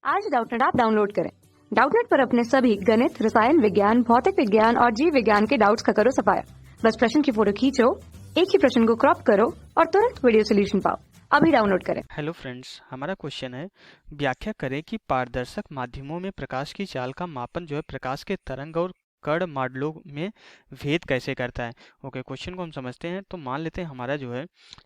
आज Doubtnut app download करें। Doubtnut पर अपने सभी गणित, रसायन विज्ञान, भौतिक विज्ञान और जीव विज्ञान के डाउट्स का करो सफाया। बस प्रश्न की फोटो खींचो, एक ही प्रश्न को क्रॉप करो और तुरंत वीडियो सोल्यूशन पाओ। अभी डाउनलोड करें। हेलो फ्रेंड्स, हमारा क्वेश्चन है व्याख्या करें कि पारदर्शक माध्यमों में प्रकाश की चाल का मापन प्रकाश के तरंग और कण मॉडलों में भेद कैसे करता है। ओके, क्वेश्चन को हम समझते हैं। तो मान लेते हैं हमारा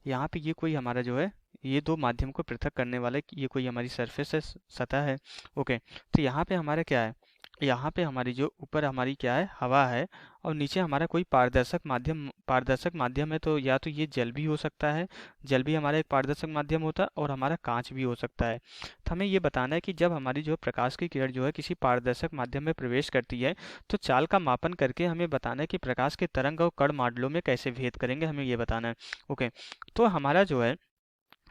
यहाँ पे ये कोई हमारा ये दो माध्यम को पृथक करने वाला ये कोई हमारी सरफेस है, सतह है। ओके, तो यहाँ पे हमारा क्या है, यहाँ पे हमारी ऊपर हमारी क्या है, हवा है, और नीचे हमारा कोई पारदर्शक माध्यम है। तो या तो ये जल भी हो सकता है, जल भी हमारा एक पारदर्शक माध्यम होता है, और हमारा कांच भी हो सकता है। तो हमें ये बताना है कि जब हमारी प्रकाश की किरण किसी पारदर्शक माध्यम में प्रवेश करती है तो चाल का मापन करके हमें बताना है कि प्रकाश के तरंग और कण मॉडलों में कैसे भेद करेंगे, हमें ये बताना है। ओके, तो हमारा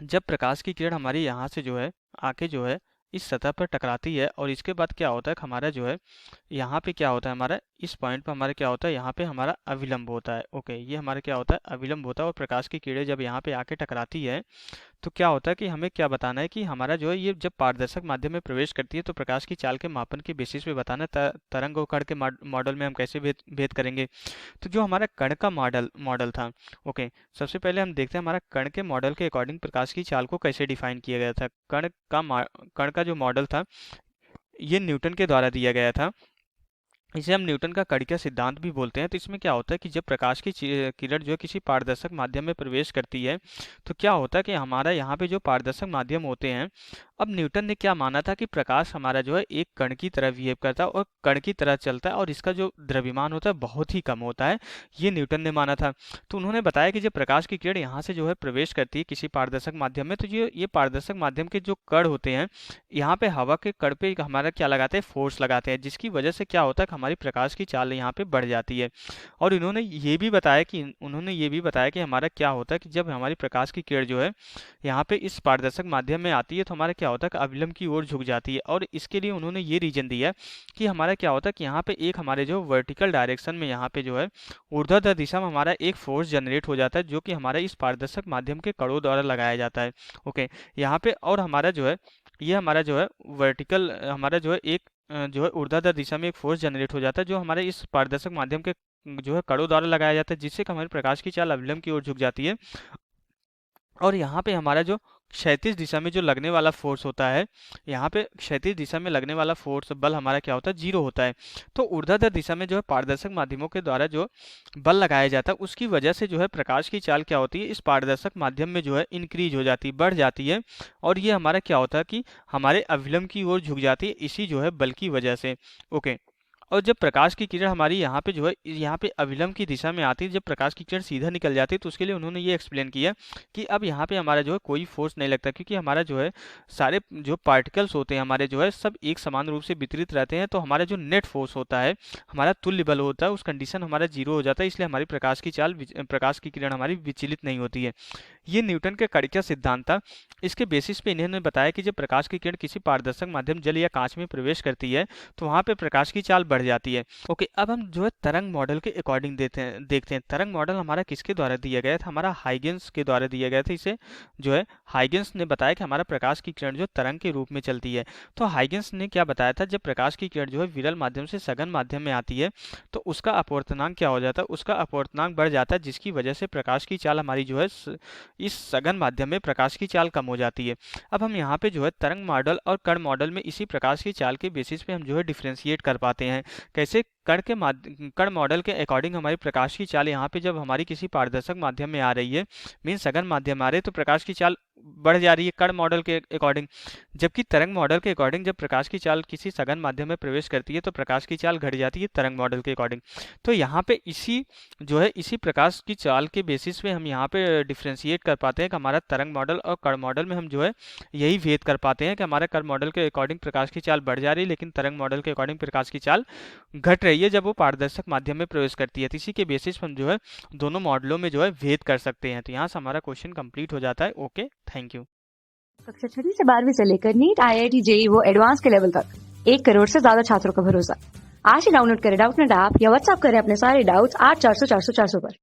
जब प्रकाश की किरण हमारी यहाँ से आके इस सतह पर टकराती है, और इसके बाद क्या होता है कि हमारा यहाँ पे क्या होता है, हमारा इस पॉइंट पर हमारा क्या होता है, यहाँ पे हमारा अविलंब होता है। ओके, ये हमारा क्या होता है, अविलंब होता है। और प्रकाश की किरणें जब यहाँ पे आके टकराती है तो क्या होता है कि हमें क्या बताना है कि हमारा ये जब पारदर्शक माध्यम में प्रवेश करती है तो प्रकाश की चाल के मापन के बेसिस पे बताना है तरंग और कण के मॉडल में हम कैसे भेद करेंगे। तो जो हमारा कण का मॉडल था, ओके, सबसे पहले हम देखते हैं हमारा कण के मॉडल के अकॉर्डिंग प्रकाश की चाल को कैसे डिफाइन किया गया था। कण का जो मॉडल था ये न्यूटन के द्वारा दिया गया था। इसे हम न्यूटन का कणिका सिद्धांत भी बोलते हैं। तो इसमें क्या होता है कि जब प्रकाश की किरण किसी पारदर्शक माध्यम में प्रवेश करती है तो क्या होता है कि हमारा यहाँ पे जो पारदर्शक माध्यम होते हैं, अब न्यूटन ने क्या माना था कि प्रकाश हमारा एक कण की तरह बिहेव करता है और कण की तरह चलता है, और इसका जो द्रव्यमान होता है बहुत ही कम होता है, ये न्यूटन ने माना था। तो उन्होंने बताया कि जब प्रकाश की किरण यहाँ से प्रवेश करती है किसी पारदर्शक माध्यम में, तो ये पारदर्शक माध्यम के जो कण होते हैं, यहाँ पे हवा के कण पे हमारा क्या लगाते हैं, फोर्स लगाते हैं, जिसकी वजह से क्या होता है कि हमारी प्रकाश की चाल यहाँ पे बढ़ जाती है। और उन्होंने ये भी बताया कि हमारा क्या होता है कि जब हमारी प्रकाश की किरण यहाँ पे इस पारदर्शक माध्यम में आती है तो हमारा क्या होता है कि अविलंब की ओर झुक जाती है। और इसके लिए उन्होंने ये रीजन दिया कि हमारा क्या होता है कि यहाँ पे एक हमारे वर्टिकल डायरेक्शन में यहाँ पे ऊर्ध्वाधर दिशा में हमारा एक फोर्स जनरेट हो जाता है, जो कि हमारे इस पारदर्शक माध्यम के कणों द्वारा लगाया जाता है। ओके, यहाँ पे और हमारा ये हमारा वर्टिकल हमारा एक ऊर्ध्वाधर दिशा में एक फोर्स जनरेट हो जाता है, जो हमारे इस पारदर्शक माध्यम के कणों द्वारा लगाया जाता है, जिससे कि हमारी प्रकाश की चाल अविलंब की ओर झुक जाती है। और यहाँ पे हमारा क्षैतिज दिशा में लगने वाला फोर्स होता है, यहाँ पे क्षैतिज दिशा में लगने वाला फोर्स बल हमारा क्या होता है, 0 होता है। तो ऊर्ध्वाधर दिशा में पारदर्शक माध्यमों के द्वारा बल लगाया जाता है, उसकी वजह से प्रकाश की चाल क्या होती है, इस पारदर्शक माध्यम में इंक्रीज हो जाती है, बढ़ जाती है। और ये हमारा क्या होता है कि हमारे अविलंब की ओर झुक जाती है, इसी बल की वजह से। ओके, और जब प्रकाश की किरण हमारी यहाँ पे यहाँ पे अविलंब की दिशा में आती है, जब प्रकाश की किरण सीधा निकल जाती है, तो उसके लिए उन्होंने ये एक्सप्लेन किया कि अब यहाँ पे हमारा कोई फोर्स नहीं लगता, क्योंकि हमारा सारे पार्टिकल्स होते हैं हमारे सब एक समान रूप से वितरित रहते हैं। तो हमारा नेट फोर्स होता है, हमारा तुल्य बल होता है, उस कंडीशन हमारा 0 हो जाता है, इसलिए हमारी प्रकाश की किरण हमारी विचलित नहीं होती है। ये न्यूटन के कणिका सिद्धांत था। इसके बेसिस पे इन्होंने बताया कि जब प्रकाश की किरण किसी पारदर्शक माध्यम जल या कांच में प्रवेश करती है तो वहाँ पे प्रकाश की चाल बढ़ जाती है। ओके, अब हम तरंग मॉडल के अकॉर्डिंग देखते हैं तरंग मॉडल हमारा किसके द्वारा दिया गया था, हमारा हाइगेंस के द्वारा दिया गया था। इसे हाइगेंस ने बताया कि हमारा प्रकाश की किरण तरंग के रूप में चलती है। तो हाइगेंस ने क्या बताया था, जब प्रकाश की किरण विरल माध्यम से सघन माध्यम में आती है तो उसका अपवर्तनांक क्या हो जाता है, उसका अपवर्तनांक बढ़ जाता है, जिसकी वजह से प्रकाश की चाल हमारी इस सघन माध्यम में प्रकाश की चाल कम हो जाती है। अब हम यहाँ पे तरंग मॉडल और कण मॉडल में इसी प्रकाश की चाल के बेसिस पे हम डिफरेंशिएट कर पाते हैं। कैसे, कण मॉडल के अकॉर्डिंग हमारी प्रकाश की चाल यहाँ पे जब हमारी किसी पारदर्शक माध्यम में आ रही है, मीन सघन माध्यम आ रहे, तो प्रकाश की चाल बढ़ जा रही है कण मॉडल के अकॉर्डिंग, जबकि तरंग मॉडल के अकॉर्डिंग जब प्रकाश की चाल किसी सघन माध्यम में प्रवेश करती है तो प्रकाश की चाल घट जाती है तरंग मॉडल के अकॉर्डिंग। तो यहाँ पे इसी प्रकाश की चाल के बेसिस पे हम यहाँ पे डिफ्रेंशिएट कर पाते हैं कि हमारा तरंग मॉडल और कण मॉडल में हम यही भेद कर पाते हैं कि हमारा कण मॉडल के अकॉर्डिंग प्रकाश की चाल बढ़ जा रही है, लेकिन तरंग मॉडल के अकॉर्डिंग प्रकाश की चाल घट रही है जब वो पारदर्शक माध्यम में प्रवेश करती है। तो इसी के बेसिस पर हम दोनों मॉडलों में भेद कर सकते हैं। तो यहाँ से हमारा क्वेश्चन कंप्लीट हो जाता है। Okay, thank you. कक्षा 6 से 12वीं से लेकर नीट, IIT, JEE वो एडवांस के लेवल तक 1 करोड़ से ज्यादा छात्रों का भरोसा। आज ही डाउनलोड करें डाउटनेट ऐप या व्हाट्सएप करें अपने सारे डाउट्स 8400 400 400 पर।